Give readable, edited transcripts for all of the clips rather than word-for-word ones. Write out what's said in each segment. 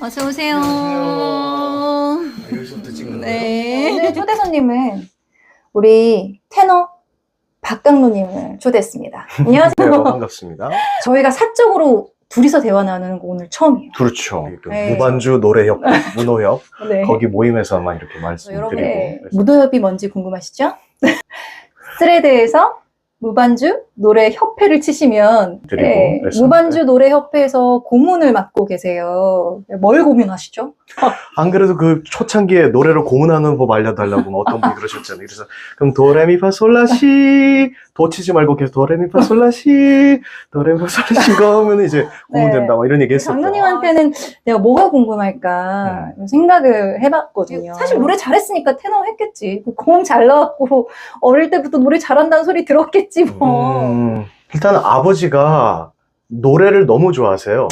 어서 오세요. 여기서부터 찍는 거예요? 네. 오늘 초대 손님은 우리 테너 박강로님을 초대했습니다. 안녕하세요. 네, 반갑습니다. 저희가 사적으로 둘이서 대화 나누는 거 오늘 처음이에요. 그렇죠. 네. 무반주 노래협, 문호협 네. 거기 모임에서만 이렇게 말씀드리고 여러분, 그래서 무도협이 뭔지 궁금하시죠? 스레드에서 무반주 노래 협회를 치시면 드리고 그랬었는데. 무반주 노래 협회에서 고문을 맡고 계세요. 뭘 고민하시죠? 안 그래도 그 초창기에 노래로 고문하는 법 알려달라고 뭐 어떤 분이 그러셨잖아요. 그래서 그럼 도레미파솔라시 도 치지 말고 계속 도레미파솔라시 도레미파솔라시 이거 하면 이제 고문된다 뭐 이런 얘기 했었죠. 강로님한테는 내가 뭐가 궁금할까 생각을 해봤거든요. 사실 노래 잘했으니까 테너 했겠지. 고음 잘 나왔고 어릴 때부터 노래 잘한다는 소리 들었겠지 뭐. 일단 아버지가 노래를 너무 좋아하세요.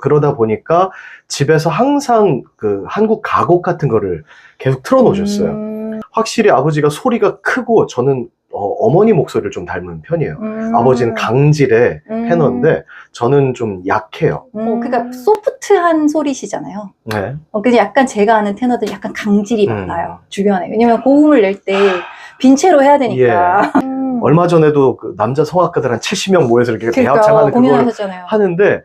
그러다 보니까 집에서 항상 그 한국 가곡 같은 거를 계속 틀어놓으셨어요. 확실히 아버지가 소리가 크고 저는 어머니 목소리를 좀 닮은 편이에요. 아버지는 강질의 테너인데 저는 좀 약해요. 그러니까 소프트한 소리시잖아요. 네. 그래서 약간 제가 아는 테너들 약간 강질이 많아요. 주변에. 왜냐면 고음을 낼 때 빈체로 해야 되니까. 얼마 전에도 그 남자 성악가들 한 70명 모여서 이렇게 대합창하는 그걸 공연하셨잖아요. 하는데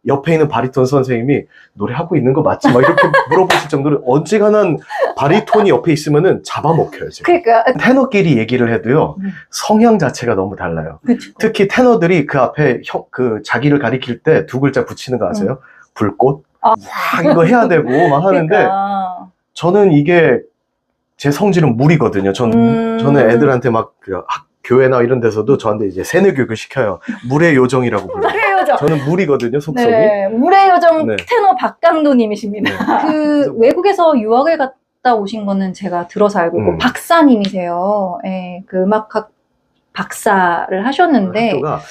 옆에 있는 바리톤 선생님이 노래하고 있는 거 맞지? 막 이렇게 물어보실 정도로 어지간한 바리톤이 옆에 있으면은 잡아먹혀요. 지금. 그러니까 테너끼리 얘기를 해도요 성향 자체가 너무 달라요. 그쵸. 특히 테너들이 그 앞에 그 자기를 가리킬 때 두 글자 붙이는 거 아세요? 불꽃? 막 이거 해야 되고 막 하는데 그러니까. 저는 이게 제 성질은 물이거든요. 저는 애들한테 막 교회나 이런 데서도 저한테 이제 세뇌 교육을 시켜요. 물의 요정이라고 불러요. 물의 요정. 저는 물이거든요, 속성이. 네, 물의 요정 네. 테너 박강도님이십니다. 그 외국에서 유학을 갔다 오신 거는 제가 들어서 알고 있고 박사님이세요. 네, 그 음악학 박사를 하셨는데 학교가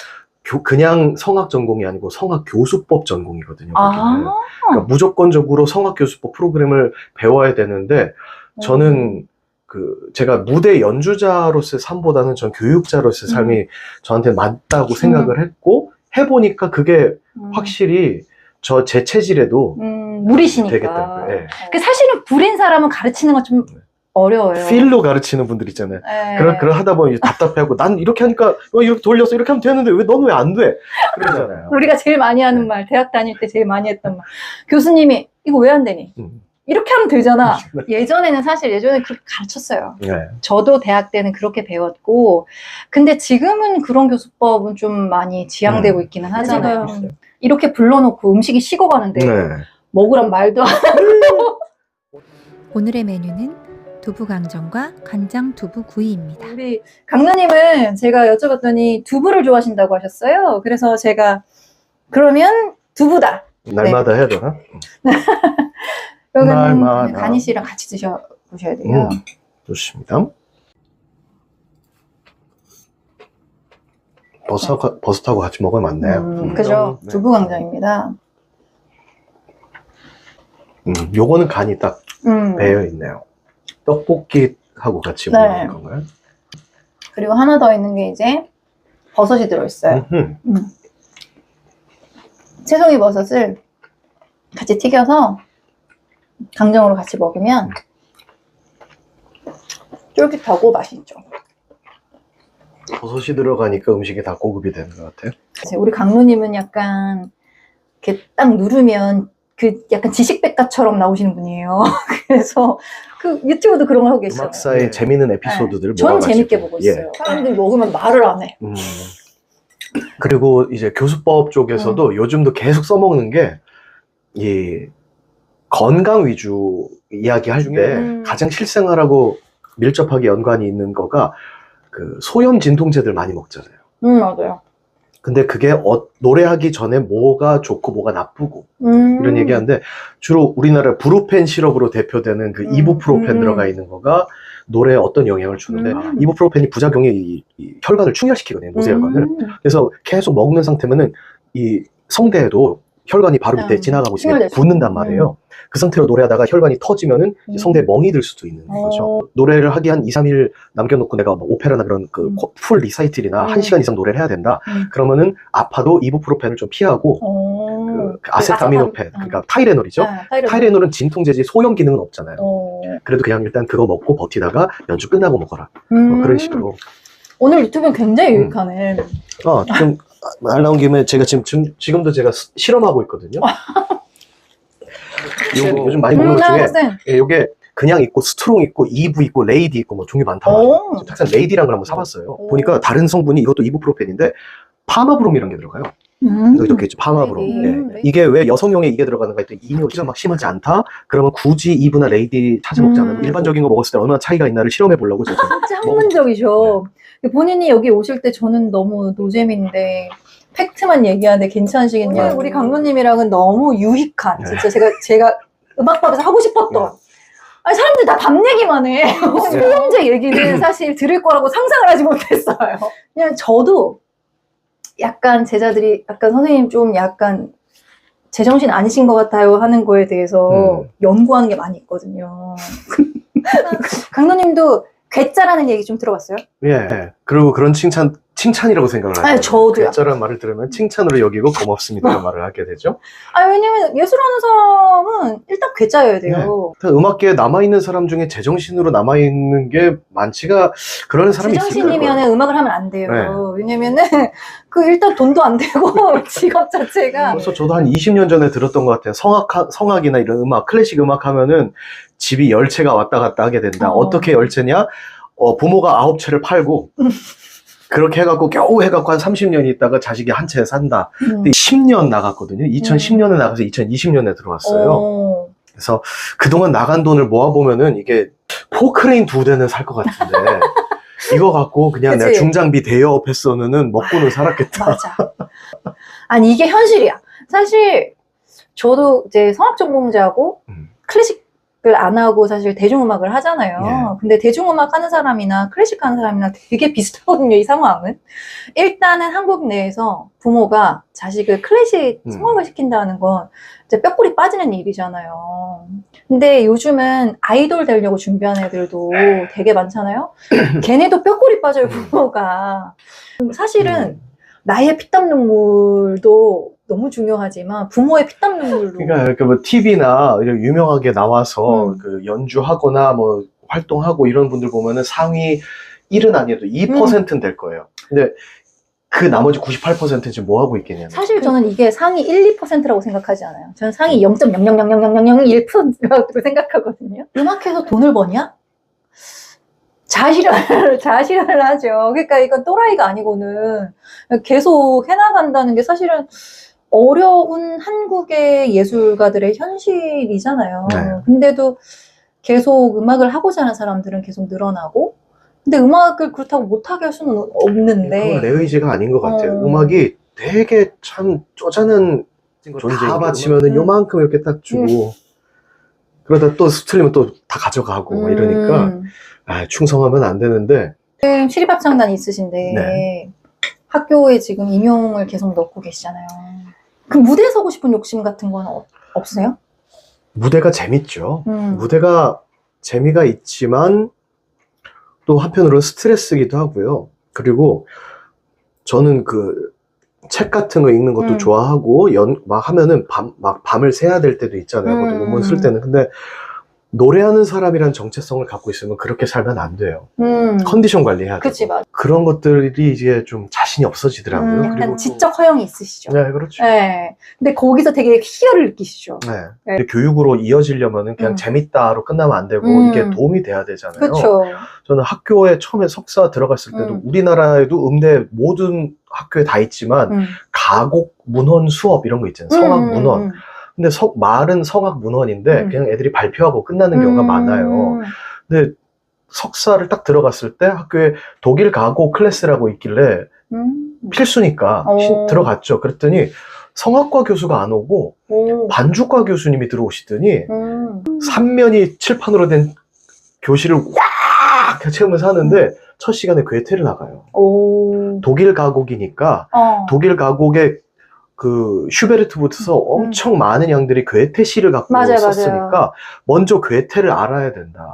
그냥 성악 전공이 아니고 성악 교수법 전공이거든요. 그러니까 무조건적으로 성악 교수법 프로그램을 배워야 되는데 저는 제가 무대 연주자로서의 삶보다는 전 교육자로서의 삶이 저한테 맞다고 생각을 했고 해보니까 그게 확실히 제 체질에도 물이시니까. 되겠다. 네. 사실은 불인 사람은 가르치는 건 좀 어려워요. 필로 가르치는 분들 있잖아요. 네. 그런 하다 보면 이제 답답해하고 난 이렇게 하니까 이렇게 돌려서 이렇게 하면 되는데 왜 너는 왜 안 돼? 그러잖아요. 우리가 제일 많이 하는 말, 대학 다닐 때 제일 많이 했던 말. 교수님이 이거 왜 안 되니? 이렇게 하면 되잖아. 예전에 그렇게 가르쳤어요. 네. 저도 대학 때는 그렇게 배웠고, 근데 지금은 그런 교수법은 좀 많이 지양되고 있기는 하잖아요. 이렇게 불러놓고 음식이 식어가는데 먹으란 말도 안 하고. 오늘의 메뉴는 두부강정과 간장 두부구이입니다. 우리 강사님은 제가 여쭤봤더니 두부를 좋아하신다고 하셨어요. 그래서 제가 그러면 두부다. 날마다 해야 되나? 여기는 날마다. 간희 씨랑 같이 드셔보셔야 돼요. 좋습니다. 버섯하고 같이 먹으면 맞네. 그죠? 두부강정입니다. 요거는 간이 딱 배어 있네요. 떡볶이하고 같이 먹는 건가요? 그리고 하나 더 있는 게 이제 버섯이 들어있어요. 새송이 버섯을 같이 튀겨서 강정으로 같이 먹으면 쫄깃하고 맛있죠. 버섯이 들어가니까 음식이 다 고급이 되는 것 같아요. 우리 강루님은 약간 이렇게 딱 누르면 약간 지식백과처럼 나오시는 분이에요. 그래서 그 유튜브도 그런 거 하고 계시잖아요. 음악사의 재미있는 에피소드들을 전 모아가지고. 재밌게 보고 있어요. 사람들이 먹으면 말을 안 해. 그리고 이제 교수법 쪽에서도 요즘도 계속 써먹는 게 이 건강 위주 이야기할 때 가장 실생활하고 밀접하게 연관이 있는 거가 그 소염 진통제들 많이 먹잖아요. 맞아요. 근데 그게 노래하기 전에 뭐가 좋고 뭐가 나쁘고 이런 얘기하는데 주로 우리나라 브루펜 시럽으로 대표되는 그 이부프로펜 들어가 있는 거가 노래에 어떤 영향을 주는데 이부프로펜이 부작용이 이 혈관을 충혈시키거든요. 모세혈관을. 그래서 계속 먹는 상태면은 이 성대에도 혈관이 바로 밑에 지나가고 있으면 붓는단 말이에요. 그 상태로 노래하다가 혈관이 터지면은 성대에 멍이 들 수도 있는 거죠. 노래를 하기 한 2, 3일 남겨놓고 내가 뭐 오페라나 그런 그 풀 리사이틀이나 1시간 이상 노래를 해야 된다. 그러면은 아파도 이부프로펜을 좀 피하고 그 아세타미노펜, 그러니까 타이레놀이죠. 타이레놀은 진통제지 소염 기능은 없잖아요. 그래도 그냥 일단 그거 먹고 버티다가 연주 끝나고 먹어라. 뭐 그런 식으로. 오늘 유튜브는 굉장히 유익하네. 좀 말 나온 김에 제가 지금도 제가 실험하고 있거든요. 요즘 많이 먹는 것 중에 요게 그냥 있고 스트롱 있고 이브 있고 레이디 있고 뭐 종류 많다고. 특히 레이디란 걸 한번 사봤어요. 보니까 다른 성분이 이것도 이부프로펜인데 파마브롬이라는 게 들어가요. 이렇게 있죠. 파마브롬. 네. 이게 왜 여성용에 이게 들어가는가 했더니 이뇨기가 막 심하지 않다? 그러면 굳이 이브나 레이디 찾아 먹지 않아요. 일반적인 거 먹었을 때 얼마나 차이가 있나를 실험해 보려고 제가. 진짜 학문적이죠. 네. 본인이 여기 오실 때 저는 너무 노잼인데 팩트만 얘기하는데 괜찮으시겠냐고. 우리 강로님이랑은 너무 유익한, 진짜 제가 음악밥에서 하고 싶었던. 아니, 사람들 다 밤 얘기만 해. 소형제 얘기는 사실 들을 거라고 상상을 하지 못했어요. 그냥 저도 약간 제자들이 약간 선생님 좀 약간 제정신 아니신 것 같아요 하는 거에 대해서 연구하는 게 많이 있거든요. 강로님도 괴짜라는 얘기 좀 들어봤어요? 예. 그리고 그런 칭찬이라고 생각을 하죠. 아니, 저도요. 괴짜라는 말을 들으면 칭찬으로 여기고 고맙습니다라는 말을 하게 되죠. 아니, 왜냐면 예술하는 사람은 일단 괴짜여야 돼요. 네. 음악계에 남아있는 사람 중에 제정신으로 남아있는 게 많지가 그런 사람이 있을 거예요. 제정신이면 음악을 하면 안 돼요. 네. 왜냐면은 일단 돈도 안 되고 직업 자체가. 그래서 저도 한 20년 전에 들었던 것 같아요. 성악이나 이런 음악, 클래식 음악 하면은 집이 10채가 왔다 갔다 하게 된다. 어떻게 10채냐? 부모가 9채를 팔고 그렇게 해갖고 겨우 해갖고 한 30년 있다가 자식이 한 채 산다. 근데 10년 나갔거든요. 2010년에 나가서 2020년에 들어왔어요. 그래서 그동안 나간 돈을 모아보면은 이게 포크레인 2대는 살 것 같은데 이거 갖고 그냥 그치? 내가 중장비 대여업했으면은 먹고는 살았겠다. 맞아. 아니, 이게 현실이야. 사실 저도 이제 성악 전공자고 클래식을 안 하고 사실 대중음악을 하잖아요. 근데 대중음악 하는 사람이나 클래식 하는 사람이나 되게 비슷하거든요, 이 상황은. 일단은 한국 내에서 부모가 자식을 클래식 성악을 시킨다는 건 이제 뼈골이 빠지는 일이잖아요. 근데 요즘은 아이돌 되려고 준비하는 애들도 되게 많잖아요. 걔네도 뼈골이 빠져요, 부모가. 사실은 나의 피땀 눈물도 너무 중요하지만 부모의 피땀 눈물도. 그러니까 뭐 TV나 유명하게 나와서 그 연주하거나 뭐 활동하고 이런 분들 보면은 상위 1은 아니어도 2%는 될 거예요. 근데 그 나머지 98%는 지금 뭐 하고 있겠냐면. 사실 저는 이게 상위 1, 2%라고 생각하지 않아요. 저는 상위 0.0000001%라고 생각하거든요. 음악해서 돈을 버냐? 자시를 하죠. 그러니까 이건 또라이가 아니고는 계속 해나간다는 게 사실은 어려운 한국의 예술가들의 현실이잖아요. 네. 근데도 계속 음악을 하고자 하는 사람들은 계속 늘어나고, 근데 음악을 그렇다고 못하게 할 수는 없는데. 그건 내 의지가 아닌 것 같아요. 음악이 되게 참 쪼잔한 존재. 다 바치면은 요만큼 이렇게 딱 주고, 그러다 또 틀리면 또 다 가져가고 막 이러니까, 충성하면 안 되는데. 지금 시립합창단이 있으신데, 네. 학교에 지금 임용을 계속 넣고 계시잖아요. 그 무대에 서고 싶은 욕심 같은 건 없으세요? 무대가 재밌죠. 무대가 재미가 있지만, 또 한편으로는 스트레스기도 하고요. 그리고 저는 그 책 같은 거 읽는 것도 좋아하고 막 하면은 밤을 새야 될 때도 있잖아요. 뭐 논문 쓸 때는. 근데 노래하는 사람이란 정체성을 갖고 있으면 그렇게 살면 안 돼요. 컨디션 관리해야 돼요. 그치, 맞아. 그런 것들이 이제 좀 자신이 없어지더라고요. 약간 그리고 지적 허영이 있으시죠. 네, 그렇죠. 네. 근데 거기서 되게 희열을 느끼시죠. 네. 근데 교육으로 이어지려면은 그냥 재밌다로 끝나면 안 되고 이게 도움이 돼야 되잖아요. 그렇죠. 저는 학교에 처음에 석사 들어갔을 때도 우리나라에도 음대 모든 학교에 다 있지만 가곡 문헌 수업 이런 거 있잖아요. 성악 문헌. 근데 말은 성악 문헌인데 그냥 애들이 발표하고 끝나는 경우가 많아요. 근데 석사를 딱 들어갔을 때 학교에 독일 가곡 클래스라고 있길래 필수니까 들어갔죠. 그랬더니 성악과 교수가 안 오고 반주과 교수님이 들어오시더니 3면이 칠판으로 된 교실을 쫙 채우면서 하는데 첫 시간에 괴테를 나가요. 독일 가곡이니까 독일 가곡에 그 슈베르트부터 엄청 많은 양들이 괴테 시를 갖고 썼으니까 먼저 괴테를 알아야 된다.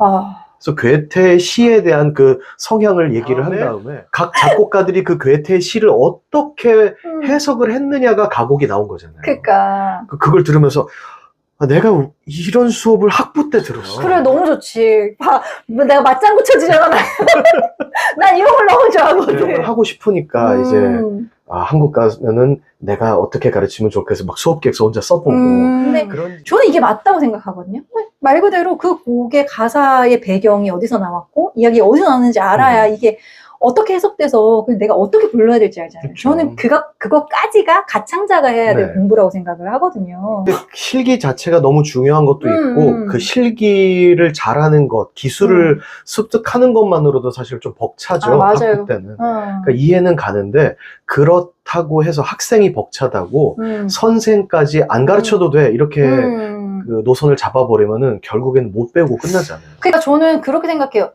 그래서 괴테의 시에 대한 그 성향을 얘기를 한 다음에 각 작곡가들이 그 괴테의 시를 어떻게 해석을 했느냐가 가곡이 나온 거잖아요. 그러니까. 그걸 들으면서 아, 내가 이런 수업을 학부 때 들었어. 그래, 너무 좋지. 내가 맞장구 쳐지잖아. 난 이런 걸 너무 좋아하거든. 이런 걸 하고 싶으니까 이제 한국 가면은 내가 어떻게 가르치면 좋겠어. 막 수업 계획서 혼자 써보고. 근데 그런 저는 이게 맞다고 생각하거든요. 말 그대로 그 곡의 가사의 배경이 어디서 나왔고, 이야기 어디서 나왔는지 알아야 이게 어떻게 해석돼서 내가 어떻게 불러야 될지 알잖아요. 그쵸. 저는 그거까지가 가창자가 해야 될 네. 공부라고 생각을 하거든요. 근데 실기 자체가 너무 중요한 것도 있고 그 실기를 잘하는 것, 기술을 습득하는 것만으로도 사실 좀 벅차죠. 맞아요. 학부 때는. 그러니까 이해는 가는데 그렇다고 해서 학생이 벅차다고 선생까지 안 가르쳐도 돼 이렇게 그 노선을 잡아버리면은 결국에는 못 배우고 끝나잖아요. 그러니까 저는 그렇게 생각해요.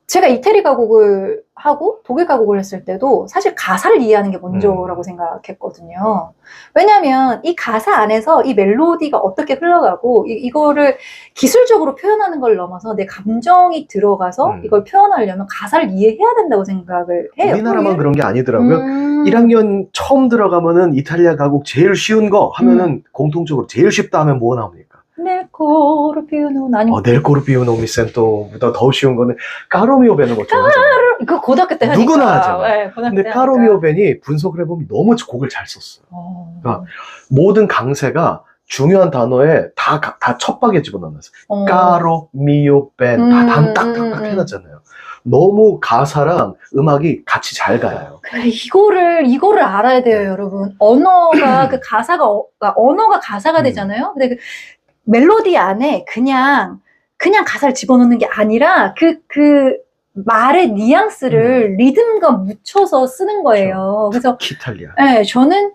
제가 이태리 가곡을 하고 독일 가곡을 했을 때도 사실 가사를 이해하는 게 먼저라고 생각했거든요. 왜냐하면 이 가사 안에서 이 멜로디가 어떻게 흘러가고 이거를 기술적으로 표현하는 걸 넘어서 내 감정이 들어가서 이걸 표현하려면 가사를 이해해야 된다고 생각을 해요. 우리나라만 그런 게 아니더라고요. 1학년 처음 들어가면은 이탈리아 가곡 제일 쉬운 거 하면은 공통적으로 제일 쉽다 하면 뭐 나옵니까? 넬 코르 피우노 아니면 넬 코르 피우노 미 센토보다 더 쉬운 거는 까로미오 벤은 거 좋아하잖아요. 그 고등학교 때 하니까. 누구나 하잖아요. 네, 고등학교 근데 때 까로미오 벤이 분석을 해보면 너무 곡을 잘 썼어요. 그러니까 모든 강세가 중요한 단어에 다 첩박에 집어넣어놨어요. 까로미오 벤 다 단 딱딱딱 해놨잖아요. 너무 가사랑 음악이 같이 잘 가요. 그래, 이거를 알아야 돼요, 여러분. 언어가 그 언어가 가사가 되잖아요. 근데 그 멜로디 안에 그냥 가사를 집어넣는 게 아니라 그 말의 뉘앙스를 리듬과 묻혀서 쓰는 거예요. 그래서 이탈리아. 네, 저는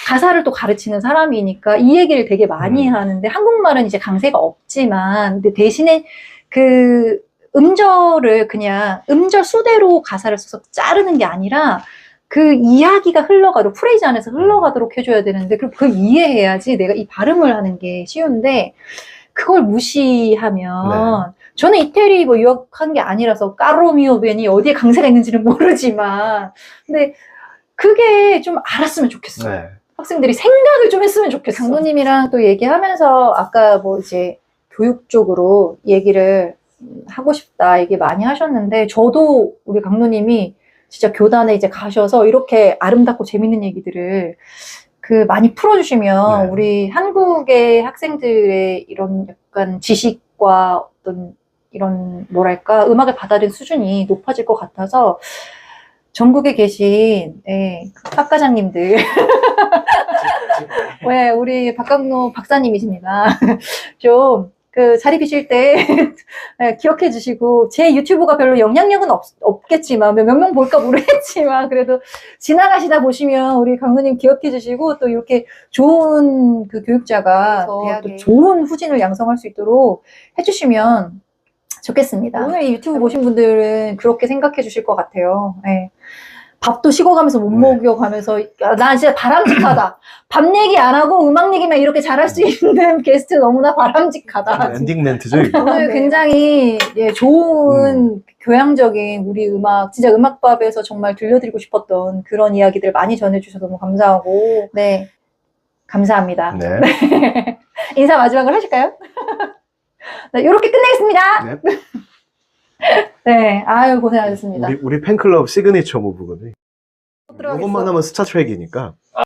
가사를 또 가르치는 사람이니까 이 얘기를 되게 많이 하는데 한국말은 이제 강세가 없지만 근데 대신에 그 음절을 그냥 음절 수대로 가사를 써서 자르는 게 아니라 그 이야기가 흘러가도록 프레이즈 안에서 흘러가도록 해줘야 되는데 그걸 이해해야지 내가 이 발음을 하는 게 쉬운데 그걸 무시하면 저는 이태리 뭐 유학한 게 아니라서 까로미오 벤이 어디에 강세가 있는지는 모르지만 근데 그게 좀 알았으면 좋겠어요. 학생들이 생각을 좀 했으면 좋겠어. 강도님이랑 또 얘기하면서 아까 뭐 이제 교육 쪽으로 얘기를 하고 싶다 얘기 많이 하셨는데 저도 우리 강도님이 진짜 교단에 이제 가셔서 이렇게 아름답고 재밌는 얘기들을 많이 풀어주시면 우리 한국의 학생들의 이런 약간 지식과 어떤 이런 뭐랄까 음악을 받아들이는 수준이 높아질 것 같아서 전국에 계신 학과장님들 왜 우리 박강로 박사님이십니다. 좀 자리 비실 때 기억해 주시고 제 유튜브가 별로 영향력은 없겠지만 몇 명 볼까 모르겠지만 그래도 지나가시다 보시면 우리 강도님 기억해 주시고 또 이렇게 좋은 그 교육자가 또 좋은 후진을 양성할 수 있도록 해주시면 좋겠습니다. 오늘 이 유튜브 보신 분들은 그렇게 생각해 주실 것 같아요. 밥도 식어가면서 못 먹여가면서 나 진짜 바람직하다. 밥 얘기 안 하고 음악 얘기만 이렇게 잘할 수 있는 게스트 너무나 바람직하다. 엔딩 멘트죠 이거. 오늘 굉장히 좋은 교양적인 우리 음악 진짜 음악밥에서 정말 들려드리고 싶었던 그런 이야기들 많이 전해주셔서 너무 감사하고 감사합니다. 인사 마지막으로 하실까요? 이렇게 끝내겠습니다. 아유 고생하셨습니다. 우리 팬클럽 시그니처 무브거든요. 이것만 하면 스타트랙이니까.